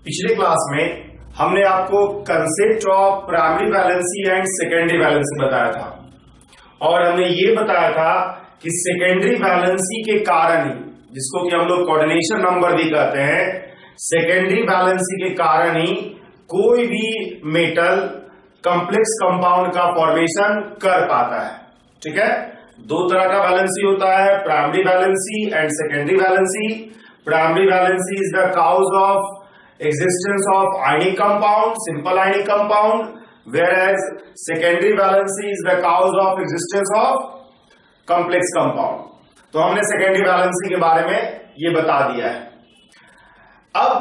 पिछले क्लास में हमने आपको concept of primary valency and secondary valency बताया था और हमने ये बताया था कि सेकेंडरी वैलेंसी के कारण ही, जिसको कि हम लोग कोऑर्डिनेशन नंबर भी कहते हैं, सेकेंडरी वैलेंसी के कारण ही कोई भी मेटल कॉम्प्लेक्स कंपाउंड का फॉर्मेशन कर पाता है। ठीक है, दो तरह का वैलेंसी होता है, primary valency and secondary valency. Primary valency is the cause of existence of ionic compound, simple ionic compound, whereas secondary valency is the cause of existence of complex compound। तो हमने secondary valency के बारे में ये बता दिया है। अब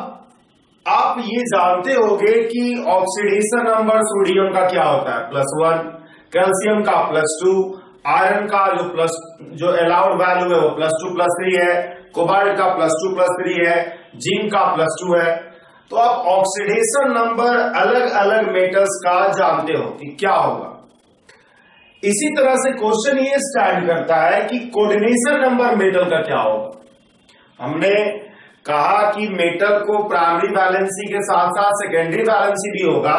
आप ये जानते होंगे कि ऑक्सीडेशन नंबर सोडियम का क्या होता है, +1, कैल्शियम का +2, आयरन का जो अलाउड वैल्यू है वो +2 +3 है, कोबाल्ट का +2 +3 है, जिंक का +2 है। तो आप ऑक्सीडेशन नंबर अलग अलग मेटल्स का जानते हो कि क्या होगा। इसी तरह से क्वेश्चन ये स्टैंड करता है कि कोऑर्डिनेशन नंबर मेटल का क्या होगा। हमने कहा कि मेटल को प्राइमरी वैलेंसी के साथ साथ सेकेंडरी वैलेंसी भी होगा,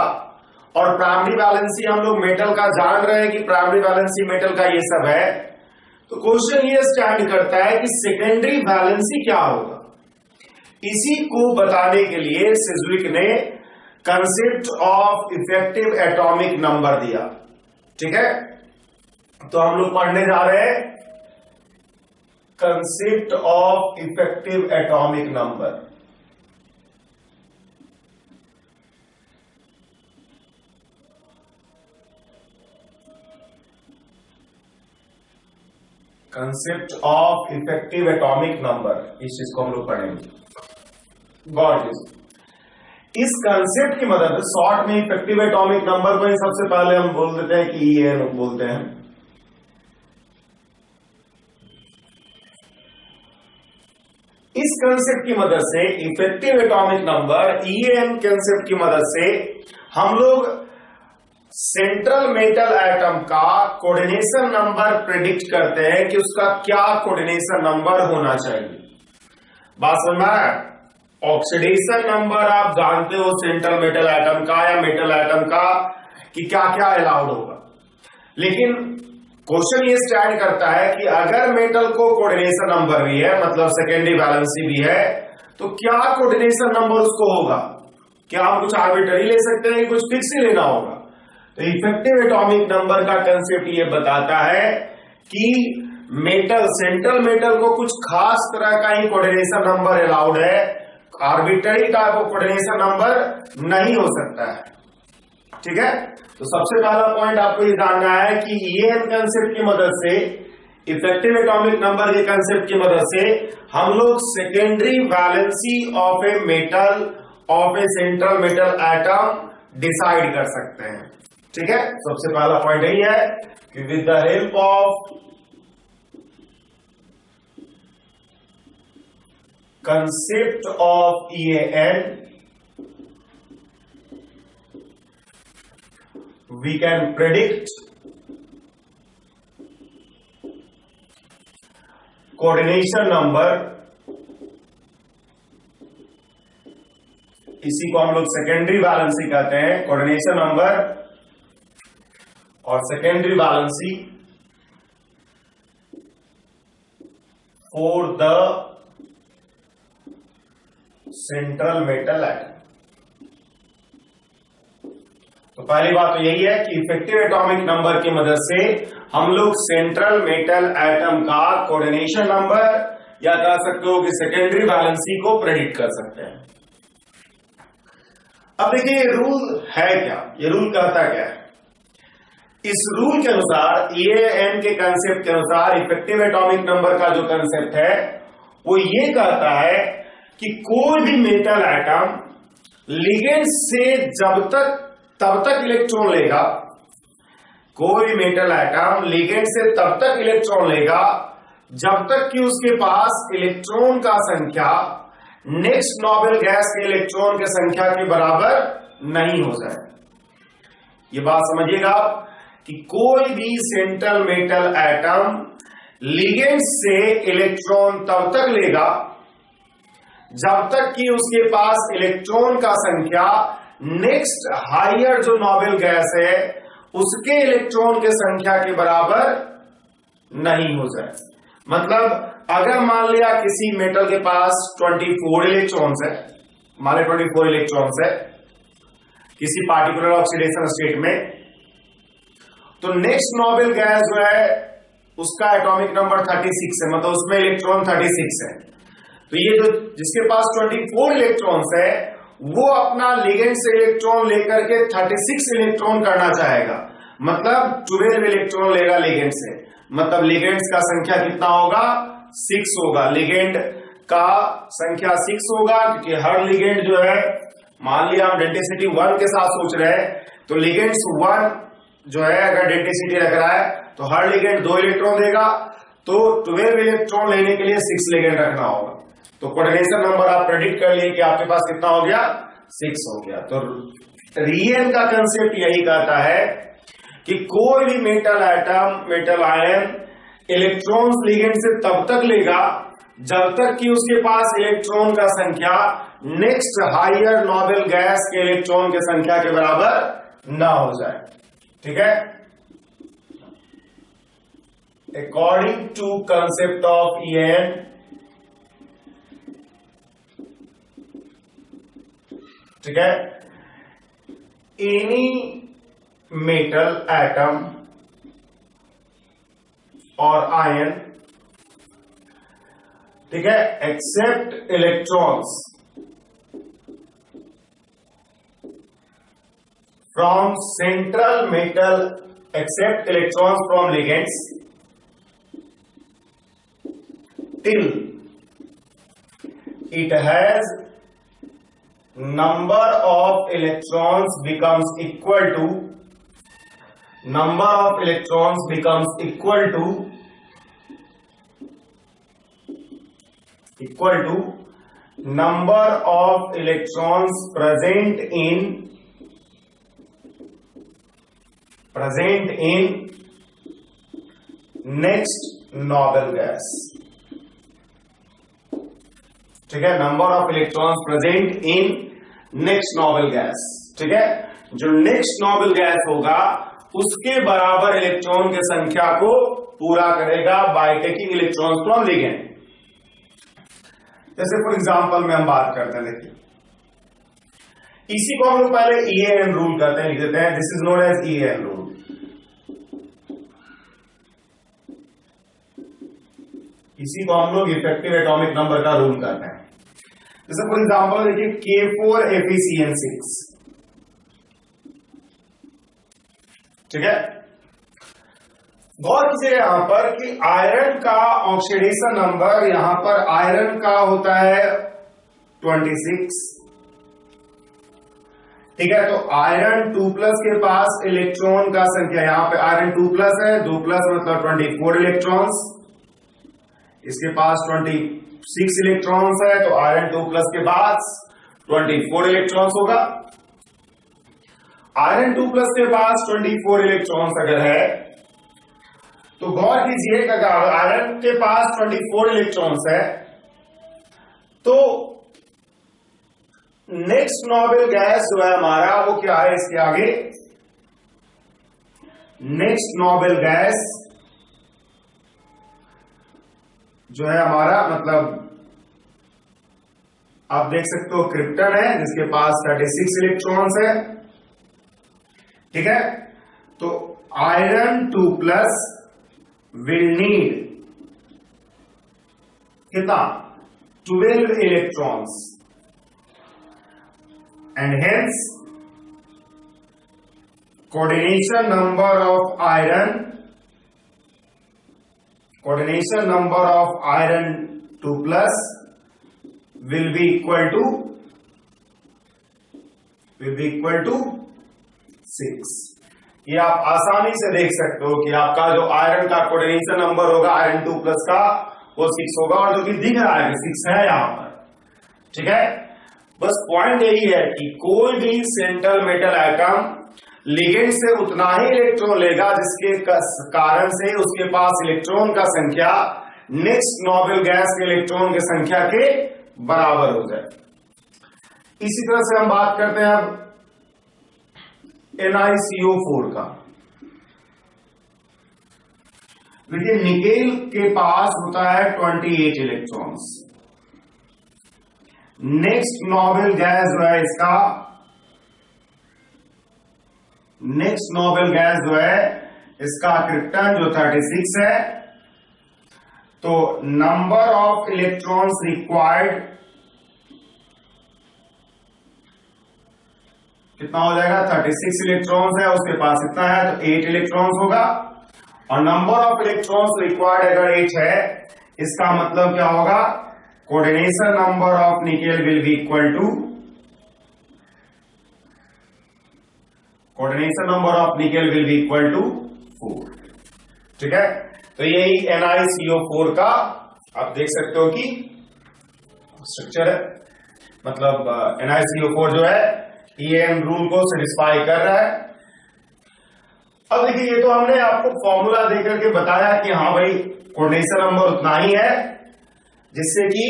और प्राइमरी वैलेंसी हम लोग मेटल का जान रहे हैं कि प्राइमरी वैलेंसी मेटल का ये सब है। तो क्वेश्चन ये स्टैंड करता है कि सेकेंडरी वैलेंसी क्या होगा। इसी को बताने के लिए सिज़विक ने concept of effective atomic number दिया। ठीक है, तो हम लोग पढ़ने जा रहे हैं concept of effective atomic number. Concept of effective atomic number, इस चीज को हम लोग पढ़ेंगे। गॉट इस कंसेप्ट की मदद से शॉर्ट में इफेक्टिव एटॉमिक नंबर को ही सबसे पहले हम बोल देते हैं कि EN बोलते हैं। इस कंसेप्ट की मदद से effective atomic number EN concept की मदद से हम लोग सेंट्रल मेटल एटम का कोऑर्डिनेशन नंबर प्रेडिक्ट करते हैं कि उसका क्या कोऑर्डिनेशन नंबर होना चाहिए। बात समझ में आया? ऑक्सीडेशन नंबर आप जानते हो सेंट्रल मेटल एटम का या मेटल एटम का कि क्या क्या अलाउड होगा, लेकिन क्वेश्चन ये स्टैंड करता है कि अगर मेटल को कोऑर्डिनेशन नंबर भी है, मतलब सेकेंडरी वैलेंसी भी है, तो क्या कोऑर्डिनेशन नंबर उसको होगा। क्या हम कुछ आर्बिट्ररी ले सकते हैं, कुछ फिक्स ही लेना होगा। तो इफेक्टिव एटॉमिक नंबर का कंसेप्ट ये बताता है कि मेटल, सेंट्रल मेटल को कुछ खास तरह का ही कोऑर्डिनेशन नंबर अलाउड है, arbitrary type of coordination number नहीं हो सकता है। ठीक है, तो सबसे पहला पॉइंट आपको ये जानना है कि EN कंसेप्ट की मदद से, इफेक्टिव एटॉमिक नंबर के कंसेप्ट की मदद से हम लोग secondary valency of a metal, of A central metal atom decide कर सकते हैं। ठीक है, सबसे पहला पॉइंट यही है कि with the help of concept of EN we can predict coordination number। इसी को हम लोग सेकेंडरी वैलेंसी कहते हैं, कोऑर्डिनेशन नंबर और secondary valency for the central metal atom. तो पहली बात तो यही है कि इफेक्टिव एटॉमिक नंबर की मदद से हम लोग सेंट्रल मेटल एटम का कोऑर्डिनेशन नंबर या कह सकते हो कि सेकेंडरी वैलेंसी को प्रेडिक्ट कर सकते हैं। अब देखिए ये रूल है क्या, ये रूल कहता क्या है। इस रूल के अनुसार, EN के कंसेप्ट के अनुसार, इफेक्टिव एटॉमिक नंबर का जो कंसेप्ट है वो ये कहता है कि कोई भी मेटल एटम लिगेंड से तब तक इलेक्ट्रॉन लेगा, कोई भी मेटल एटम लिगेंड से तब तक इलेक्ट्रॉन लेगा जब तक कि उसके पास इलेक्ट्रॉन का संख्या नेक्स्ट नोबेल गैस के इलेक्ट्रॉन की संख्या के बराबर नहीं हो जाए। ये बात समझिएगा कि कोई भी सेंट्रल मेटल एटम लिगेंड से इलेक्ट्रॉन तब तक लेगा जब तक कि उसके पास इलेक्ट्रॉन का संख्या नेक्स्ट हायर जो नोबेल गैस है उसके इलेक्ट्रॉन के संख्या के बराबर नहीं हो जाए। मतलब अगर मान लिया किसी मेटल के पास 24 इलेक्ट्रॉन्स है, मान लिया 24 इलेक्ट्रॉन्स है किसी पार्टिकुलर ऑक्सीडेशन स्टेट में, तो नेक्स्ट नोबेल गैस जो है उसका एटॉमिक नंबर 36 है, मतलब उसमें इलेक्ट्रॉन 36 है। तो ये जो जिसके पास 24 इलेक्ट्रॉन्स है वो अपना लिगेंड से इलेक्ट्रॉन लेकर के 36 इलेक्ट्रॉन करना चाहेगा, मतलब 12 इलेक्ट्रॉन लेगा लिगेंड से, मतलब लिगेंड्स का संख्या कितना होगा 6 होगा। लिगेंड का संख्या 6 होगा क्योंकि हर लिगेंड जो है, मान लिया हम डेंसिटी 1 के साथ सोच रहे हैं, तो लिगेंड्स 1 जो है अगर डेंसिटी रख रहा है तो हर लिगेंड 2 इलेक्ट्रॉन देगा, तो 12 इलेक्ट्रॉन लेने के लिए 6 लिगेंड रखना होगा। तो कोऑर्डिनेशन नंबर आप प्रेडिक्ट कर लिए कि आपके पास कितना हो गया 6 हो गया। तो रिएन का कंसेप्ट यही कहता है कि कोई भी metal atom, metal ion electrons ligand से तब तक लेगा जब तक कि उसके पास इलेक्ट्रॉन का संख्या नेक्स्ट हायर नोबेल गैस के इलेक्ट्रॉन के संख्या के बराबर ना हो जाए। ठीक है, according to concept of EN, ठीक है, एनी मेटल एटम और आयन, ठीक है, accept electrons from central metal, accept electrons from ligands till it has number of electrons becomes equal to number of electrons becomes equal to number of electrons present in next noble gas। ठीक है, number of electrons present in next noble gas. ठीक है, जो next noble gas होगा उसके बराबर electron की संख्या को पूरा करेगा by taking electrons from ligand. जैसे फॉर एग्जांपल में हम बात करते हैं, देखिए इसी को हम लोग पहले ईएन रूल करते हैं, लिख देते हैं, this is known as EN rule. इसी को हम लोग इफेक्टिव एटॉमिक नंबर का रूल करते हैं। जैसे फॉर एग्जांपल देखिए K4FeCN6, ठीक है, गौर कीजिए यहां पर कि आयरन का ऑक्सीडेशन नंबर यहां पर आयरन का होता है 26, ठीक है। तो आयरन 2+ के पास इलेक्ट्रॉन का संख्या, यहां पे आयरन 2+ है, 2+ मतलब 24 इलेक्ट्रॉन्स, इसके पास 26 इलेक्ट्रॉन्स है, तो आयरन 2+ के पास 24 इलेक्ट्रॉन्स होगा। आयरन 2+ के पास 24 इलेक्ट्रॉन्स अगर है तो गौर कीजिए अगर आयरन के पास 24 इलेक्ट्रॉन्स है तो नेक्स्ट नोबेल गैस जो है हमारा वो क्या है, इसके आगे नेक्स्ट नोबेल गैस जो है हमारा, मतलब आप देख सकते हो क्रिप्टन है जिसके पास 36 इलेक्ट्रॉन्स है, ठीक है। तो आयरन 2+ विल नीड कितना 12 electrons and hence coordination number of iron, coordination number of iron 2+ will be equal to 6। ये आप आसानी से देख सकते हो कि आपका जो आयरन का कोऑर्डिनेशन नंबर होगा आयरन 2+ का वो 6 होगा, और जो कि दिख रहा है 6 है यहां पर, ठीक है। बस पॉइंट यही है कि कोई भी सेंट्रल मेटल एटम लिगेंड से उतना ही इलेक्ट्रॉन लेगा जिसके कारण से उसके पास इलेक्ट्रॉन का संख्या नेक्स्ट नोबेल गैस के इलेक्ट्रॉन की संख्या के बराबर हो जाए। इसी तरह से हम बात करते हैं अब NiCO4 का। देखिए निकेल के पास होता है 28 इलेक्ट्रॉन्स। नेक्स्ट नोबेल गैस जो है इसका, नेक्स्ट नोबेल गैस जो है इसका क्रिप्टन जो 36 है। तो नंबर ऑफ इलेक्ट्रॉन्स रिक्वायर्ड कितना हो जाएगा, 36 इलेक्ट्रॉन्स है, उसके पास इतना है तो 8 इलेक्ट्रॉन्स होगा। और नंबर ऑफ इलेक्ट्रॉन्स रिक्वायर्ड अगर 8 है, इसका मतलब क्या होगा, coordination number of nickel will be equal to, coordination number of nickel will be equal to 4। ठीक है, तो यही NiCO4 का आप देख सकते हो कि स्ट्रक्चर है। मतलब NiCO4 जो है EN रूल को सेटिस्फाई कर रहा है। अब देखिए ये तो हमने आपको फॉर्मूला देकर के बताया कि हाँ भाई कोऑर्डिनेशन नंबर उतना ही है जिससे कि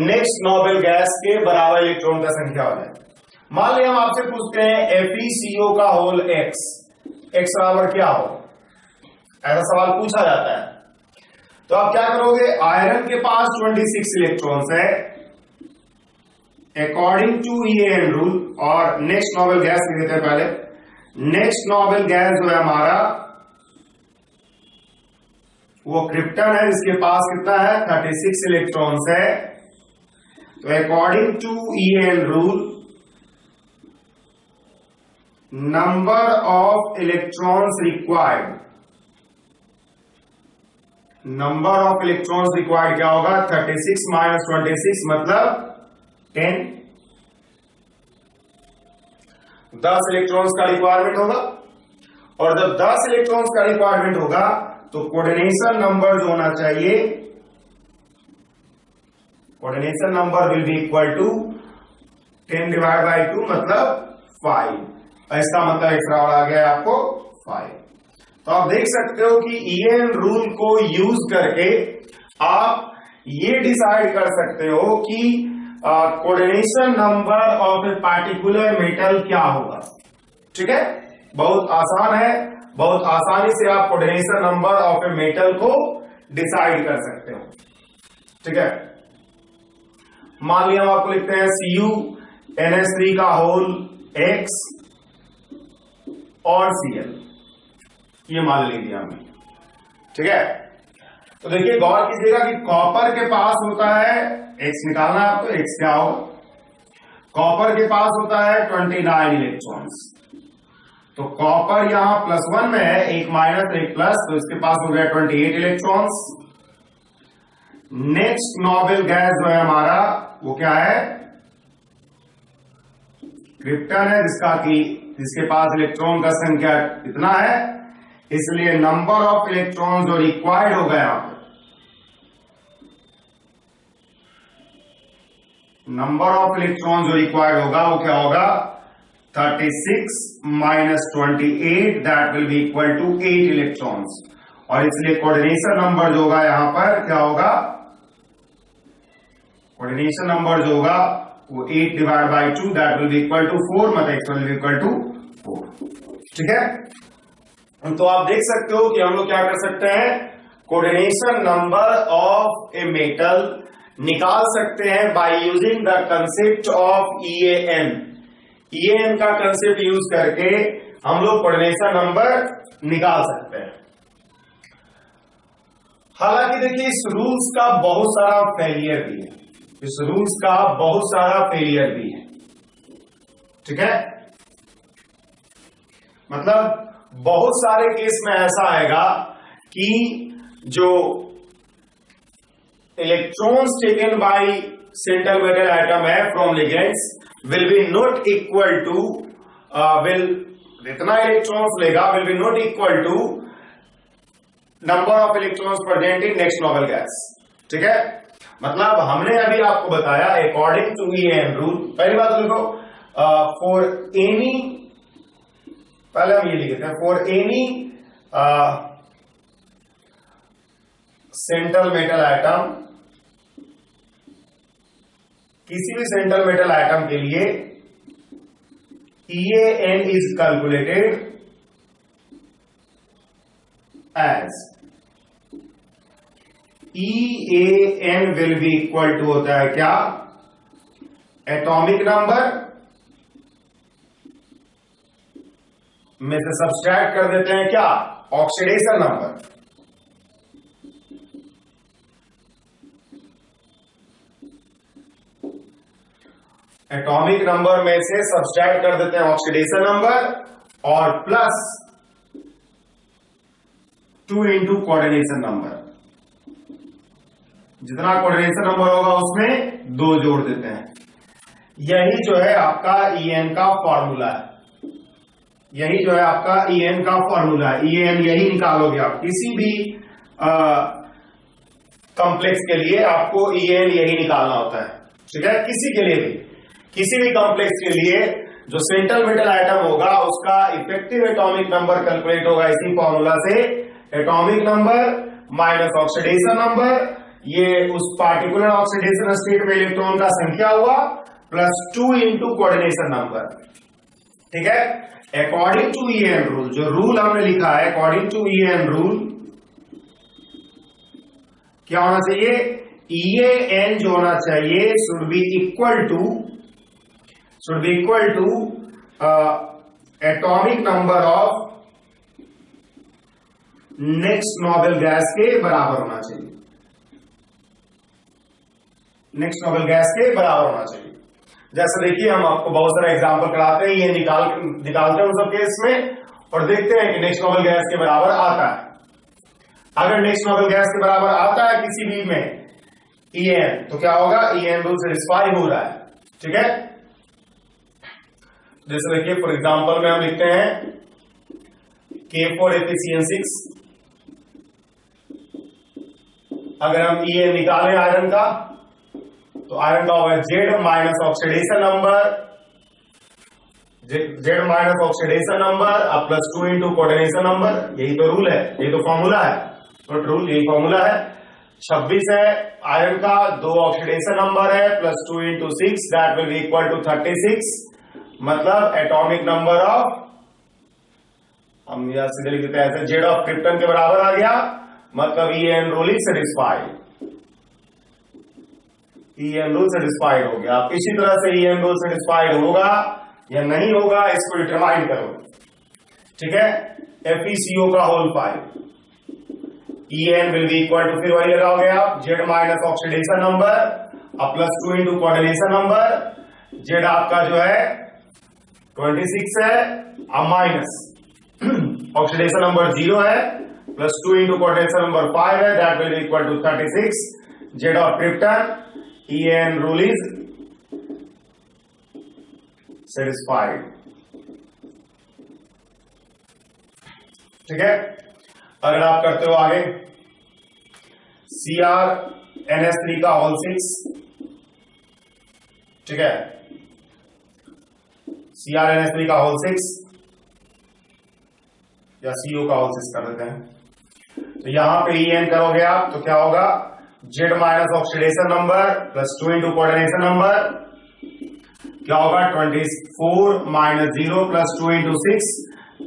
नेक्स्ट नोबेल गैस के बराबर इलेक्ट्रॉन का संख्या हो जाए। मान लिया हम आपसे पूछते हैं FeCO का होल x, x बराबर क्या हो, ऐसा सवाल पूछा जाता है। तो आप क्या करोगे, आयरन के पास 26 इलेक्ट्रॉन्स है अकॉर्डिंग टू EN रूल, और नेक्स्ट नोबेल गैस लिख देते हैं पहले। नेक्स्ट नोबेल गैस जो है हमारा वो क्रिप्टन है जिसके पास कितना है, 36 इलेक्ट्रॉन्स है। तो according to EN rule number of electrons required, number of electrons required क्या होगा, 36 माइनस 26 मतलब 10। 10 इलेक्ट्रॉन्स का रिक्वायरमेंट होगा, और जब 10 इलेक्ट्रॉन्स का रिक्वायरमेंट होगा तो कोऑर्डिनेशन नंबर जो होना चाहिए, coordination number will be equal to 10 divide by 2 मतलब 5। इसका मतलब एक्स बराबर आ गया आपको 5। तो आप देख सकते हो कि EN रूल को यूज करके आप ये डिसाइड कर सकते हो कि coordination number of a particular metal क्या होगा। ठीक है, बहुत आसान है, बहुत आसानी से आप coordination number of a metal को डिसाइड कर सकते हो। ठीक है, मान लिया हम आपको लिखते हैं CuNH3 का होल x और Cl, ये मान लीजिए हमने। ठीक है, तो देखिए गौर कीजिएगा कि कॉपर के पास होता है, x निकालना है आपको, x क्या हो, कॉपर के पास होता है 29 इलेक्ट्रॉन्स। तो कॉपर यहां +1 में है, एक माइनस एक प्लस, तो इसके पास हो गया 28 इलेक्ट्रॉन्स। नेक्स्ट नोबेल गैस जो है हमारा वो क्या है, क्रिप्टन है, जिसके पास इलेक्ट्रॉन का संख्या इतना है, इसलिए नंबर ऑफ इलेक्ट्रॉन जो रिक्वायर्ड होगा यहां पर, नंबर ऑफ इलेक्ट्रॉन जो रिक्वायर्ड होगा वो क्या होगा, 36 minus 28 that will be equal to 8 electrons. और इसलिए कोऑर्डिनेशन नंबर जो होगा यहां पर क्या होगा, कोऑर्डिनेशन नंबर जो होगा वो 8 divide by 2 that will be equal to 4, मतलब x will be equal to 4। ठीक है, तो आप देख सकते हो कि हम लोग क्या कर सकते हैं, coordination number of a metal निकाल सकते हैं by using the concept of EAN। EAN का कंसेप्ट यूज करके हम लोग कोऑर्डिनेशन नंबर निकाल सकते हैं। हालांकि देखिए इस रूल्स का बहुत सारा फेलियर भी है, इस रूल्स का बहुत सारा फेलियर भी है। ठीक है, मतलब बहुत सारे केस में ऐसा आएगा कि जो electrons taken by central metal atom है from ligands will be not equal to, will जितना इलेक्ट्रॉन्स लेगा will be not equal to number of electrons present in next noble gas. ठीक है, मतलब हमने अभी आपको बताया अकॉर्डिंग टू EAN रूल, पहली बात लिखो फॉर एनी, पहले हम ये लिखते हैं for any central metal atom किसी भी सेंट्रल मेटल आइटम के लिए EAN is calculated as EAN will be equal to होता है क्या, एटॉमिक नंबर में से सब्सट्रैक्ट कर देते हैं क्या, ऑक्सीडेशन नंबर। एटॉमिक नंबर में से सब्सट्रैक्ट कर देते हैं ऑक्सीडेशन नंबर और प्लस 2 इंटू कोऑर्डिनेशन नंबर। जितना कोऑर्डिनेशन नंबर होगा उसमें 2 जोड़ देते हैं। यही जो है आपका EN का फॉर्मूला है, यही जो है आपका EN का फॉर्मूला है। EN यही निकालोगे आप, किसी भी कॉम्प्लेक्स के लिए आपको EN यही निकालना होता है, ठीक है। किसी के लिए भी, किसी भी कॉम्प्लेक्स के लिए जो सेंट्रल मेटल आइटम होगा उसका इफेक्टिव एटॉमिक नंबर कैलकुलेट होगा इसी फॉर्मूला से, atomic number minus oxidation number, ये उस पार्टिकुलर ऑक्सीडेशन स्टेट में इलेक्ट्रॉन का संख्या हुआ, प्लस 2 इंटू कोऑर्डिनेशन नंबर, ठीक है। अकॉर्डिंग टू EN रूल, जो रूल हमने लिखा है अकॉर्डिंग टू EN रूल क्या होना चाहिए, EAN जो होना चाहिए should be equal to atomic number of next noble gas के बराबर होना चाहिए, नेक्स्ट नोबेल गैस के बराबर होना चाहिए। जैसे देखिए हम आपको बहुत सारे एग्जांपल कराते हैं, ये निकालते हैं उन सब केस में और देखते हैं कि नेक्स्ट नोबेल गैस के बराबर आता है। अगर नेक्स्ट नोबेल गैस के बराबर आता है किसी भी में EN, तो क्या होगा, EN रूल सेटिस्फाई हो रहा है, ठीक है। जैसे देखिए फॉर एग्जांपल में हम लिखते हैं K4Fe6, अगर हम EN निकालें आयरन का तो आयरन का होगा Z minus oxidation number, Z minus oxidation number अब प्लस 2 इंटू कोऑर्डिनेशन नंबर। यही तो रूल है, यही तो फॉर्मूला है, नॉट रूल, यही फॉर्मूला है। 26 है आयरन का, 2 ऑक्सीडेशन नंबर है, plus 2 into 6 that will be equal to 36, मतलब एटॉमिक नंबर ऑफ, हम यहां सीधे लिख देते हैं ऐसे, Z ऑफ क्रिप्टन के बराबर आ गया, मतलब EN rule is satisfied, EN rule satisfied हो गया। आप इसी तरह से EN रूल सेटिस्फाइड होगा या नहीं होगा इसको डिटरमाइन करो, ठीक है। FeCO का whole 5, EN will be equal to, फिर वही लगाओगे आप, Z माइनस ऑक्सीडेशन नंबर अब plus 2 into coordination number. Z आपका जो है 26 है, अब माइनस ऑक्सीडेशन नंबर 0 है, प्लस 2 इंटू कोऑर्डिनेशन नंबर 5 है, that will be equal to 36। Z of krypton, EN rule is satisfied, ठीक है। अगर आप करते हो आगे CrNS3 का होल 6, ठीक है, CrNS3 का होल 6 या CO का होल 6 कर देते हैं। तो यहां पे EN करोगे आप तो क्या होगा, Z minus oxidation number plus 2 into coordination number, क्या होगा 24 minus 0 plus 2 into 6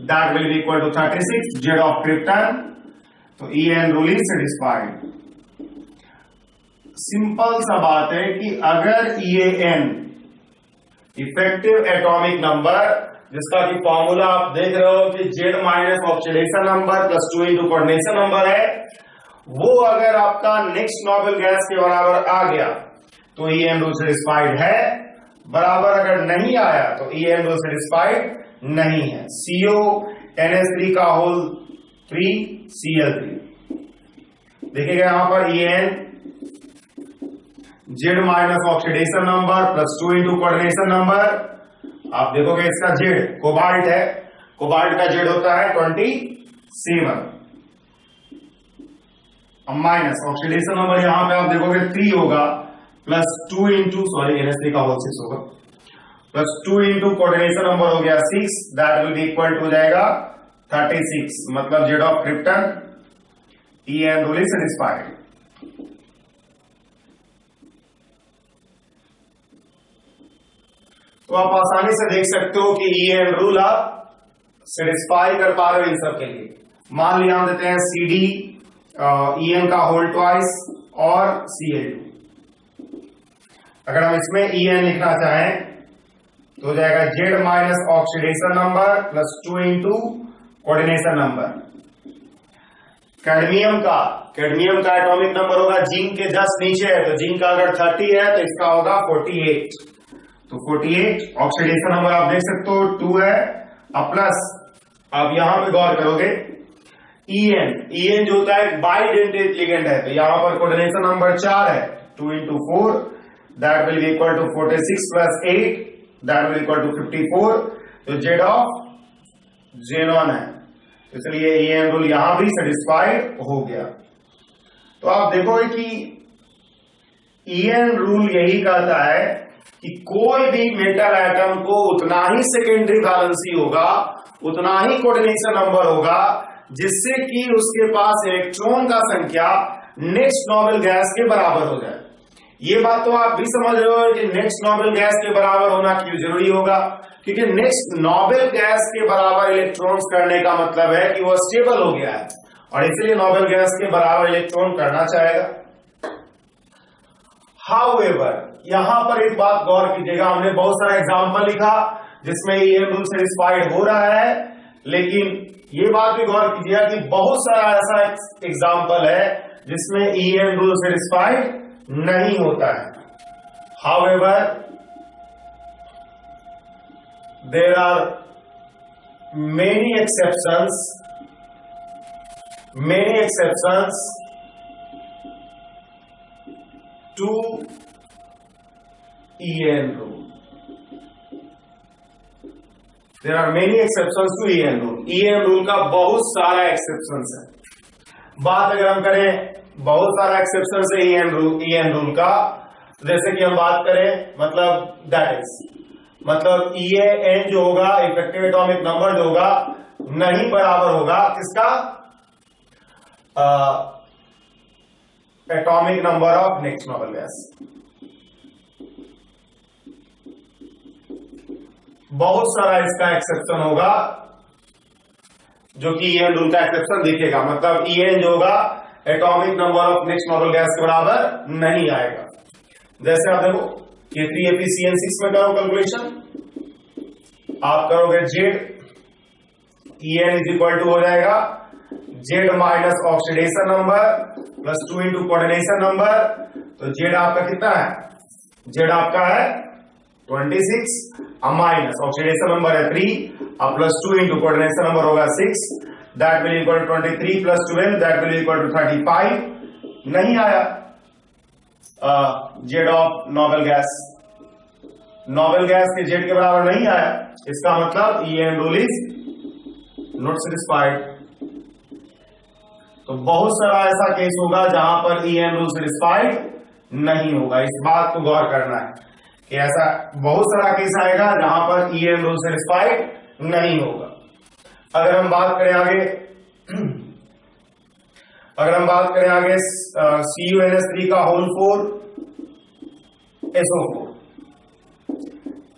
that will be equal to 36, Z of krypton, तो EN rule is satisfied. Simple सा बात है कि अगर EAN इफेक्टिव एटॉमिक नंबर, जिसका कि फॉर्मूला आप देख रहे हो कि Z minus oxidation number plus 2 into coordination number है, वो अगर आपका नेक्स्ट नोबेल गैस के बराबर आ गया तो EN रूल सेटिस्फाइड है, बराबर अगर नहीं आया तो EN रूल सेटिस्फाइड नहीं है। CONS3 का होल 3 Cl3, देखिएगा यहां पर EN Z minus oxidation number plus 2 into coordination number, आप देखोगे इसका Z कोबाल्ट है, कोबाल्ट का Z होता है 27, अब माइनस ऑक्सीडेशन नंबर यहां पे आप देखोगे 3 होगा, प्लस 2 इंटू, सॉरी NS3 का होल 6 होगा, प्लस 2 इंटू कोऑर्डिनेशन नंबर हो गया 6, that will be equal to जाएगा 36, मतलब Z of krypton, EN rule is satisfied. तो आप आसानी से देख सकते हो कि EN रूल आप सेटिस्फाई कर पा रहे हो इन सब के लिए। मान लिया हम देते हैं CD EN का होल ट्वाइस और Cl2। अगर हम इसमें EN लिखना चाहें तो हो जाएगा Z minus oxidation number plus 2 into coordination number. Cadmium का एटॉमिक नंबर होगा जिंक के जस्ट नीचे है, तो जिंक का अगर 30 है तो इसका होगा 48, तो 48। ऑक्सीडेशन नंबर आप देख सकते हो 2 है। अब प्लस आप यहां पे गौर करोगे EN जो होता है बाइडेंटेट लिगेंड है, तो यहां पर कोऑर्डिनेशन नंबर 4 है, 2 into 4 that will be equal to 46 plus 8 that will equal to 54। तो Z ऑफ Xenon है, इसलिए EN रूल यहां भी सेटिस्फाइड हो गया। तो आप देखोगे कि EN रूल यही कहता है कि कोई भी मेटल एटम को उतना ही सेकेंडरी वैलेंसी होगा, उतना ही कोऑर्डिनेशन नंबर होगा, जिससे कि उसके पास इलेक्ट्रॉन का संख्या नेक्स्ट नोबेल गैस के बराबर हो जाए। ये बात तो आप भी समझ रहे हो कि नेक्स्ट नोबेल गैस के बराबर होना क्यों जरूरी होगा, क्योंकि नेक्स्ट नोबेल गैस के बराबर इलेक्ट्रॉन्स करने का मतलब है कि वो स्टेबल हो गया है, और इसलिए नोबेल गैस के बराबर इलेक्ट्रॉन करना चाहेगा। हाउएवर, यहां पर एक बात गौर कीजिएगा, हमने बहुत सारा एग्जांपल लिखा जिसमें EN रूल सेटिस्फाइड हो रहा है, लेकिन ये बात भी गौर कीजिएगा कि बहुत सारा ऐसा एग्जांपल है जिसमें EN रूल सेटिस्फाइड नहीं होता है। However, there are many exceptions to EN rule. There are many exceptions to EN rule. EN rule का बहुत सारा exceptions है। बात अगर हम करें बहुत सारा एक्सेप्शन है EN रूल का, जैसे कि हम बात करें मतलब दैट इज मतलब EN जो होगा इफेक्टिव एटॉमिक नंबर जो होगा नहीं बराबर होगा किसका, atomic number of next noble gas. बहुत सारा इसका एक्सेप्शन होगा जो कि EN रूल का एक्सेप्शन दिखेगा, मतलब EN जो होगा atomic number of next noble gas के बराबर नहीं आएगा। जैसे आप देखो K3FeCN6 में करो कैलकुलेशन, आप करोगे Z EN is equal to हो जाएगा Z minus oxidation number plus 2 into coordination number. तो Z आपका कितना है, Z आपका है 26, माइनस ऑक्सीडेशन नंबर है 3, अब प्लस 2 इंटू कोऑर्डिनेशन नंबर होगा 6, that will equal to 23 plus 12 that will equal to 35। नहीं आया Z ऑफ नोबेल गैस के Z के बराबर नहीं आया, इसका मतलब EN rule is not satisfied. तो बहुत सारा ऐसा केस होगा जहां पर EN रूल सेटिस्फाइड नहीं होगा। इस बात को गौर करना है कि ऐसा बहुत सारा केस आएगा जहां पर EN रूल सेटिस्फाइड नहीं होगा। अगर हम बात करें आगे CuNS3 का होल 4 SO4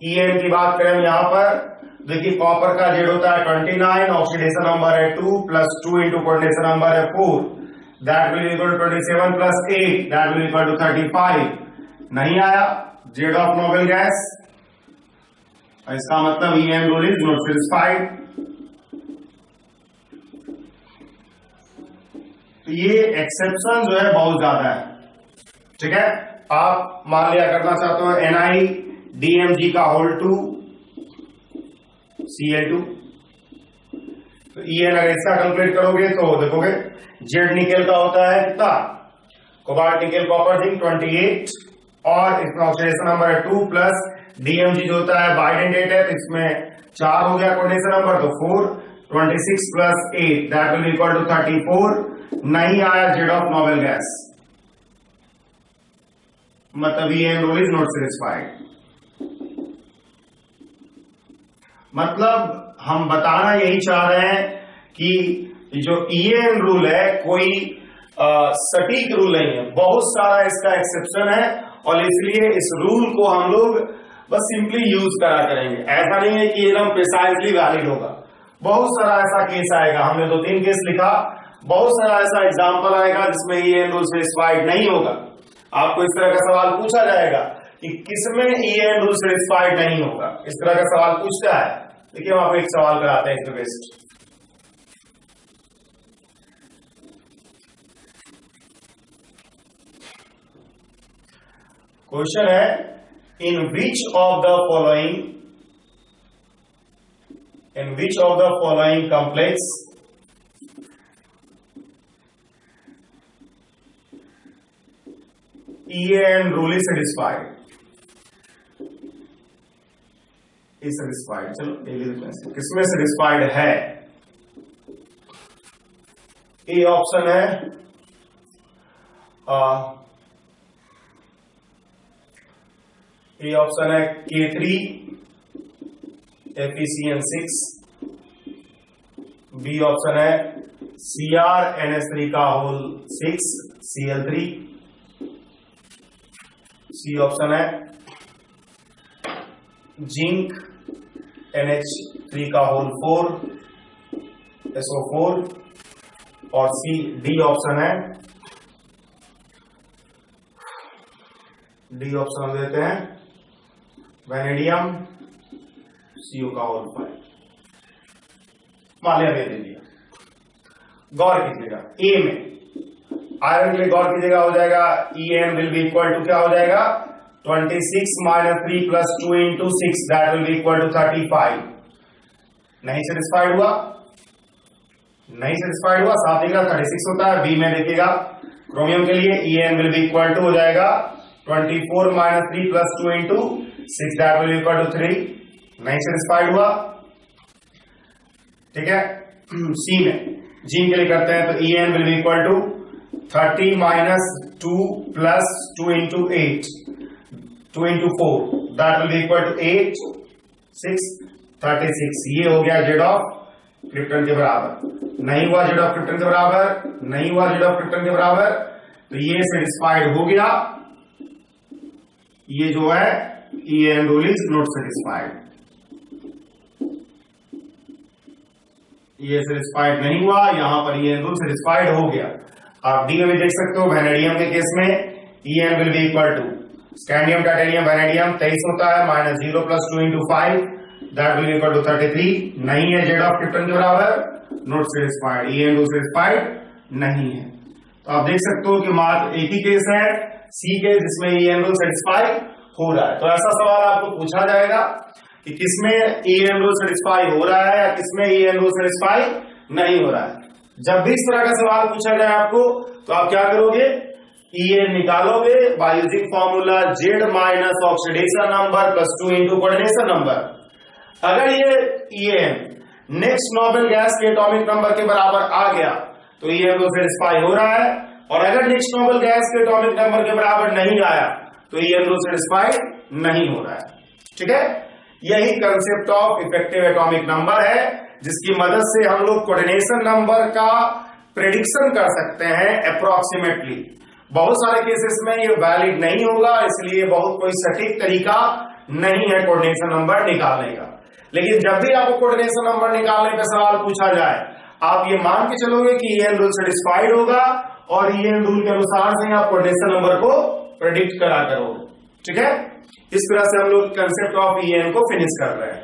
EN की बात करें यहां पर देखिए, कॉपर का Z होता है 29, ऑक्सीडेशन नंबर है 2 प्लस 2 इंटू कोऑर्डिनेशन नंबर है 4, that will equal to 27 plus 8 that will equal to 35। नहीं आया Z ऑफ नोबेल गैस, इसका मतलब EN rule is not satisfied. तो ये एक्सेप्शन जो है बहुत ज्यादा है, ठीक है। आप मान लिया करना चाहते हो NiDMg का होल 2 Cl2, तो EN अगर इसका कैलकुलेट करोगे तो देखोगे Z निकेल का होता है कितना, कोबाल्ट निकेल कॉपर जिंक 28, और इसमें ऑक्सीडेशन नंबर है 2 प्लस DMg जो होता है बाइडेंटेट है, तो इसमें 4 हो गया कोऑर्डिनेशन नंबर, तो 4, 26 plus 8 that will equal to 34। नहीं आया Z ऑफ नोबेल गैस, मतलब EN rule is not satisfied. मतलब हम बताना यही चाह रहे हैं कि जो EN रूल है कोई सटीक रूल नहीं है, बहुत सारा इसका एक्सेप्शन है, और इसलिए इस रूल को हम लोग बस सिंपली यूज करा करेंगे। ऐसा नहीं है कि एकदम प्रिसाइजली वैलिड होगा, बहुत सारा ऐसा केस आएगा। हमने 2-3 केस लिखा, बहुत सारा ऐसा एग्जाम्पल आएगा जिसमें EAN रूल सेटिस्फाइड नहीं होगा। आपको इस तरह का सवाल पूछा जाएगा कि किसमें EAN रूल सेटिस्फाइड नहीं होगा, इस तरह का सवाल पूछता है। देखिए हम आपको एक सवाल कराते हैं इसमें बेस्ट। क्वेश्चन है, in which of the following complex EAN rule is satisfied. चलो डेली किसमें सेटिस्फाइड है? ए ऑप्शन है K3 FeCN6, बी ऑप्शन है CrNH3 का होल 6 Cl3, सी ऑप्शन है जिंक NH3 का होल 4 SO4, और डी ऑप्शन है, डी ऑप्शन देते हैं वैनेडियम CO का होल 5। मालिया दे दिया। गौर कीजिएगा, ए में आयरन के लिए गौर कीजिएगा, हो जाएगा EAN will be equal to, क्या हो जाएगा 26 - 3 + 2 × 6, that will be equal to 35। नहीं सेटिस्फाइड हुआ, साफ दिख रहा 36 होता है। बी में देखिएगा क्रोमियम के लिए EAN will be equal to हो जाएगा 24 - 3 + 2 × 6, that will be equal to 3। नहीं सेटिस्फाइड हुआ, ठीक है। सी में जिंक के लिए करते हैं तो EAN will be equal to 30 - 2 + 2 × 8, 2 × 4, that will be equal to 8 6 36। ये हो गया जेड ऑफ क्रिप्टन के बराबर। नहीं हुआ जेड ऑफ क्रिप्टन के बराबर, तो ये सेटिस्फाइड हो गया। ये जो है EAN rule is not satisfied, ये सेटिस्फाइड नहीं हुआ, यहां पर EAN रूल सेटिस्फाइड हो गया। आप डी में देख सकते हो, वैनेडियम के केस में EAN will be equal to scandium titanium vanadium 23 होता है, -0 + 2 × 5, दैट विल इक्वल टू 33। नहीं है जेड ऑफ क्रिप्टन के बराबर, not satisfied, EAN rule satisfied नहीं है। तो आप देख सकते हो कि मात्र एक ही केस है सी के जिसमें EAN रूल सेटिस्फाइड हो रहा है। तो ऐसा सवाल आपको पूछा जाएगा कि किसमें EAN रूल सेटिस्फाई हो रहा है या किसमें EAN रूल सेटिस्फाई नहीं हो रहा है। जब भी इस तरह का सवाल पूछा जाए आपको, तो आप क्या करोगे, EAN निकालोगे by using formula Z - oxidation number + 2 × coordination number. अगर ये EAN नेक्स्ट नोबेल गैस के एटॉमिक नंबर के बराबर आ गया तो EAN रूल सेटिस्फाई हो रहा है, और अगर नेक्स्ट नोबेल गैस के एटॉमिक नंबर के बराबर नहीं आया तो EAN रूल सेटिस्फाइड नहीं हो रहा है। ठीक है, यही concept of effective atomic number है, जिसकी मदद से हम लोग कोऑर्डिनेशन नंबर का प्रेडिक्शन कर सकते हैं अप्रोक्सीमेटली। बहुत सारे केसेस में ये वैलिड नहीं होगा, इसलिए बहुत कोई सटीक तरीका नहीं है कोऑर्डिनेशन नंबर निकालने का। लेकिन जब भी आपको कोऑर्डिनेशन नंबर निकालने का सवाल पूछा जाए, आप ये मान के चलोगे कि EAN रूल सेटिस्फाइड होगा, और EAN रूल के अनुसार से आप कोऑर्डिनेशन नंबर को प्रेडिक्ट करा करोगे। ठीक है, इस तरह से हम लोग कंसेप्ट ऑफ EAN को फिनिश कर रहे हैं।